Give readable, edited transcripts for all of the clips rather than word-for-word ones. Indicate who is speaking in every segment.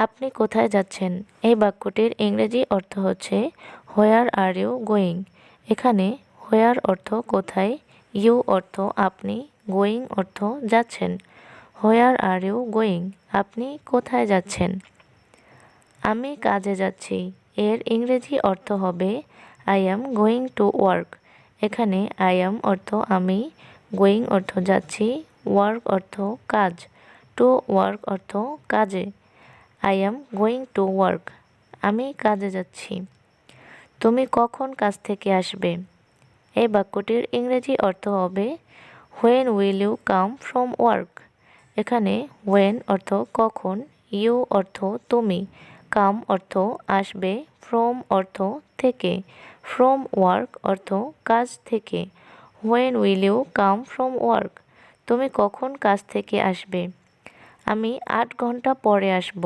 Speaker 1: আপনি কোথায় যাচ্ছেন? এই বাক্যটির ইংরেজি অর্থ হচ্ছে হোয়ার আর ইউ গোয়িং। এখানে হোয়ার অর্থ কোথায়, ইউ অর্থ আপনি, গোয়িং অর্থ যাচ্ছেন। হোয়ার আর ইউ গোয়িং? আপনি কোথায় যাচ্ছেন? আমি কাজে যাচ্ছি। এর ইংরেজি অর্থ হবে I am going to work. এখানে আই অ্যাম অর্থ আমি, গোয়িং অর্থ যাচ্ছি, ওয়ার্ক অর্থ কাজ, টু ওয়ার্ক অর্থ কাজে। I am going to work. আমি কাজে যাচ্ছি। তুমি কখন কাজ থেকে আসবে? এই বাক্যটির ইংরেজি অর্থ হবে when will you come from work. এখানে হোয়েন অর্থ কখন, ইউ অর্থ তুমি, কাম অর্থ আসবে, ফ্রম অর্থ থেকে, ফ্রম ওয়ার্ক অর্থ কাজ থেকে। When will you come from work? তুমি কখন কাজ থেকে আসবে? আমি 8 ঘন্টা পরে আসব।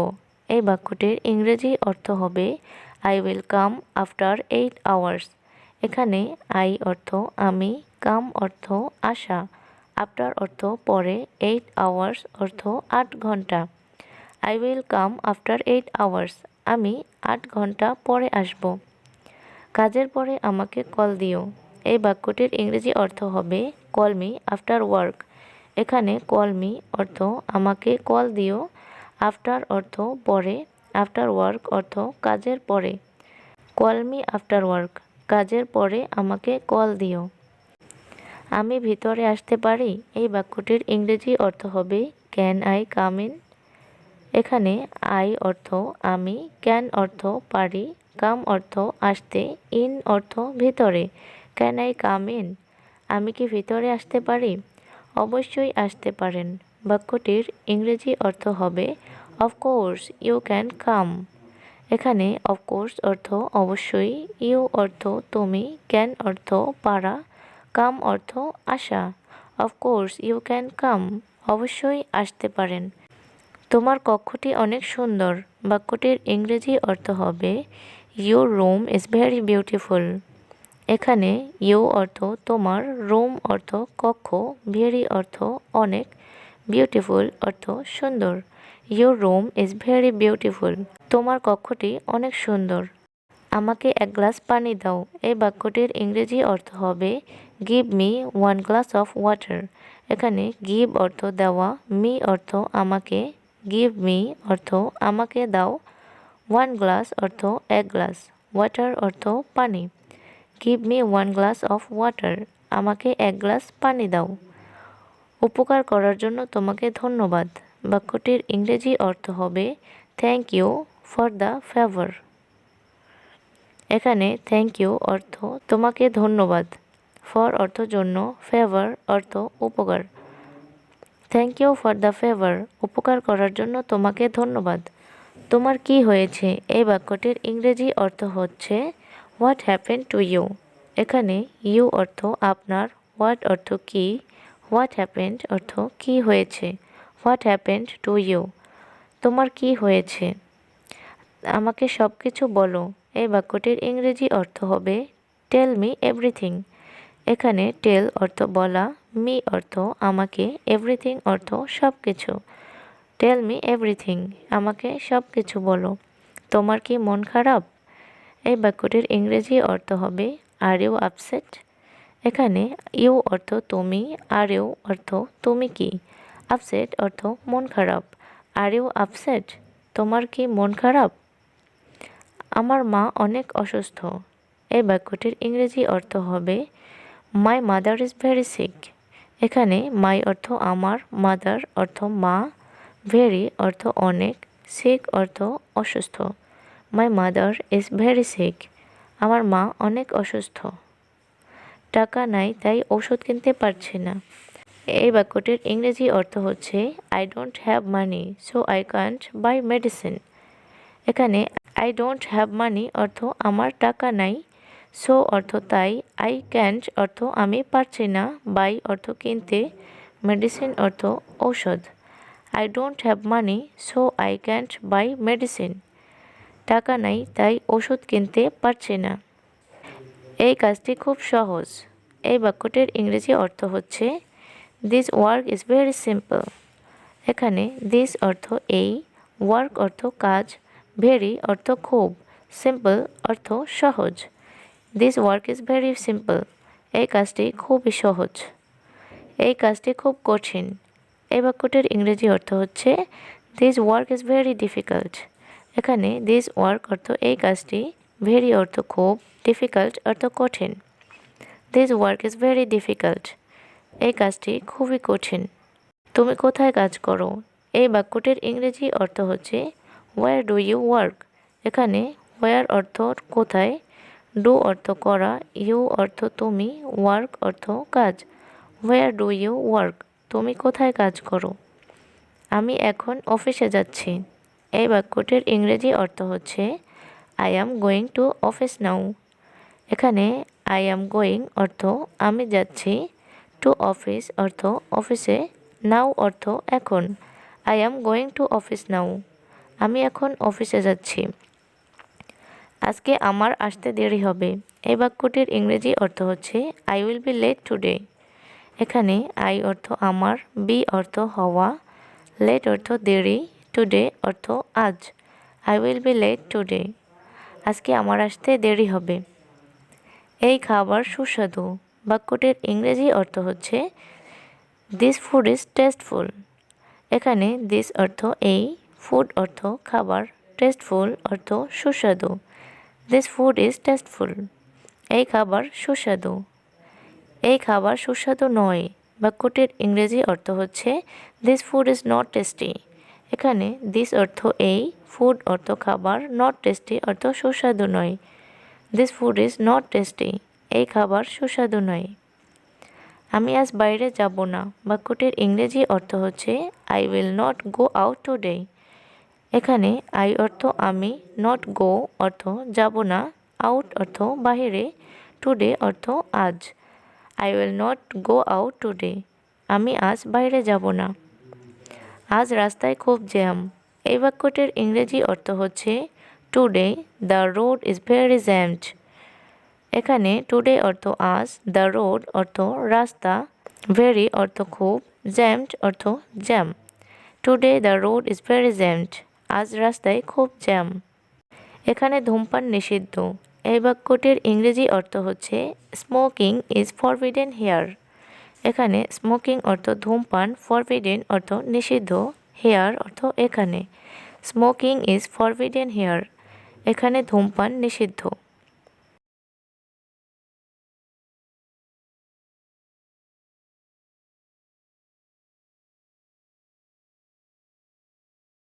Speaker 1: এই বাক্যটির ইংরেজি অর্থ হবে I will come after 8 hours. এখানে আই অর্থ আমি, কাম অর্থ আসা, আফটার অর্থ পরে, 8 আওয়ার্স অর্থ 8 ঘন্টা। I will come after 8 hours. আমি 8 ঘন্টা পরে আসব। কাজের পরে আমাকে কল দিও। এই বাক্যটির ইংরেজি অর্থ হবে কল মি আফটার ওয়ার্ক। এখানে কল মি অর্থ আমাকে কল দিও, আফটার অর্থ পরে, আফটার ওয়ার্ক অর্থ কাজের পরে। কল মি আফটার ওয়ার্ক, কাজের পরে আমাকে কল দিও। আমি ভিতরে আসতে পারি? এই বাক্যটির ইংরেজি অর্থ হবে ক্যান আই কাম ইন। এখানে আই অর্থ আমি, ক্যান অর্থ পারি, কাম অর্থ আসতে, ইন অর্থ ভিতরে। Can I come in? আমি কি ভিতরে আসতে পারি? অবশ্যই আসতে পারেন। বাক্যটির ইংরেজি অর্থ হবে অফকোর্স ইউ ক্যান কাম। এখানে অফকোর্স অর্থ অবশ্যই, ইউ অর্থ তুমি, ক্যান অর্থ পারা, কাম অর্থ আসা। অফকোর্স ইউ ক্যান কাম, অবশ্যই আসতে পারেন। তোমার কক্ষটি অনেক সুন্দর। বাক্যটির ইংরেজি অর্থ হবে your room is very beautiful. এখানে ইউ অর্থ তোমার, রুম অর্থ কক্ষ, ভেরি অর্থ অনেক, বিউটিফুল অর্থ সুন্দর। Your room is very beautiful. তোমার কক্ষটি অনেক সুন্দর। আমাকে 1 গ্লাস পানি দাও। এই বাক্যটির ইংরেজি অর্থ হবে give me 1 glass of water. এখানে গিভ অর্থ দেওয়া, মি অর্থ আমাকে, গিভ মি অর্থ আমাকে দাও, 1 গ্লাস অর্থ 1 গ্লাস, ওয়াটার অর্থ পানি। Give me 1 glass of water, আমাকে 1 গ্লাস পানি দাও। উপকার করার জন্য তোমাকে ধন্যবাদ। বাক্যটির ইংরেজি অর্থ হবে thank you for the favour. এখানে থ্যাংক ইউ অর্থ তোমাকে ধন্যবাদ, ফর অর্থ জন্য, ফেভার অর্থ উপকার। Thank you for the favour, উপকার করার জন্য তোমাকে ধন্যবাদ। তোমার কি হয়েছে? এই বাক্যটির ইংরেজি অর্থ হচ্ছে হোয়াট হ্যাপেন্ড টু ইউ। এখানে ইউ অর্থ আপনার, হোয়াট অর্থ কি, হোয়াট হ্যাপেন্ড অর্থ কি হয়েছে, হোয়াট হ্যাপেন্ড টু ইউ? তোমার কি হয়েছে? আমাকে সব কিছু বলো। এই বাক্যটির ইংরেজি অর্থ হবে টেল মি এভরিথিং। এখানে টেল অর্থ বলা, মি অর্থ আমাকে, এভরিথিং অর্থ সব কিছু। টেল মি এভরিথিং, আমাকে সব কিছু বলো। তোমার কি মন খারাপ? এই বাক্যটির ইংরেজি অর্থ হবে আর ইউ আপসেট। এখানে ইউ অর্থ তুমি, আর ইউ অর্থ তুমি কি, আপসেট অর্থ মন খারাপ। Are you upset? তোমার কি মন খারাপ? আমার মা অনেক অসুস্থ। এই বাক্যটির ইংরেজি অর্থ হবে my mother is very sick. এখানে মাই অর্থ আমার, মাদার অর্থ মা, ভেরি অর্থ অনেক, সিক অর্থ অসুস্থ। My mother is very sick, আমার মা অনেক অসুস্থ। টাকা নাই তাই ওষুধ কিনতে পারছি না। এই বাক্যটির ইংরেজি অর্থ হচ্ছে I don't have money so I can't by medicine. এখানে আই ডোন্ট হ্যাভ মানি অর্থ আমার টাকা নাই, সো অর্থ তাই, আই ক্যান্ট অর্থ আমি পারছি না, বাই অর্থ কিনতে, মেডিসিন অর্থ ঔষধ। I don't have money so I can't by medicine. টাকা নাই তাই ওষুধ কিনতে পারছি না। এই কাজটি খুব সহজ। এই বাক্যটির ইংরেজি অর্থ হচ্ছে this work is very simple. এখানে দিস অর্থ এই, ওয়ার্ক অর্থ কাজ, ভেরি অর্থ খুব, সিম্পল অর্থ সহজ। This work is very simple. এই কাজটি খুবই সহজ। এই কাজটি খুব কঠিন। এই বাক্যটির ইংরেজি অর্থ হচ্ছে this work is very difficult. এখানে দিস ওয়ার্ক অর্থ এই কাজটি, ভেরি অর্থ খুব, ডিফিকাল্ট অর্থ কঠিন। This work is very difficult. এই কাজটি খুবই কঠিন। তুমি কোথায় কাজ করো? এই বাক্যটির ইংরেজি অর্থ হচ্ছে ওয়্যার ডু ইউ ওয়ার্ক। এখানে ওয়্যার অর্থ কোথায়, ডু অর্থ করা, ইউ অর্থ তুমি, ওয়ার্ক অর্থ কাজ। Where do you work? তুমি কোথায় কাজ করো? আমি এখন অফিসে যাচ্ছি। এই বাক্যটির ইংরেজি অর্থ হচ্ছে I am going to office নাও। এখানে আই অ্যাম গোয়িং অর্থ আমি যাচ্ছি, টু অফিস অর্থ অফিসে, নাও অর্থ এখন। I am going to office নাও। আমি এখন অফিসে যাচ্ছি। আজকে আমার আসতে দেরি হবে। এই বাক্যটির ইংরেজি অর্থ হচ্ছে I will be late today. এখানে আই অর্থ আমার, বি অর্থ হওয়া, লেট অর্থ দেরি, টুডে অর্থ আজ। I will be late today. আজকে আমার আসতে দেরি হবে। এই খাবার সুস্বাদু। বাক্যটির ইংরেজি অর্থ হচ্ছে দিস ফুড ইজ টেস্টফুল। এখানে দিস অর্থ এই, ফুড অর্থ খাবার, টেস্টফুল অর্থ সুস্বাদু। This food is tasteful. এই খাবার সুস্বাদু। এই খাবার সুস্বাদু নয়। বাক্যটির ইংরেজি অর্থ হচ্ছে this food is not tasty. এখানে দিস অর্থ এই, ফুড অর্থ খাবার, নট টেস্টি অর্থ সুস্বাদু নয়। This food is not tasty. এই খাবার সুস্বাদু নয়। আমি আজ বাইরে যাব না। বাক্যটির ইংরেজি অর্থ হচ্ছে I will not go out today. এখানে আই অর্থ আমি, নট গো অর্থ যাব না, আউট অর্থ বাহিরে, টুডে অর্থ আজ। I will not go out today. আমি আজ বাইরে যাব না। আজ রাস্তায় খুব জ্যাম। এই বাক্যটির ইংরেজি অর্থ হচ্ছে today the road is very জ্যামড। এখানে টুডে অর্থ আজ, দ্য রোড অর্থ রাস্তা, ভেরি অর্থ খুব, জ্যামড অর্থ jam. Today the road is very জ্যামড। আজ রাস্তায় খুব জ্যাম। এখানে ধূমপান নিষিদ্ধ। এই বাক্যটির ইংরেজি অর্থ হচ্ছে স্মোকিং ইজ ফরবিডেন হেয়ার। এখানে স্মোকিং অর্থ ধূমপান, ফরবিডেন অর্থ নিষিদ্ধ, হেয়ার অর্থ এখানে। Smoking is forbidden here. এখানে ধূমপান নিষিদ্ধ।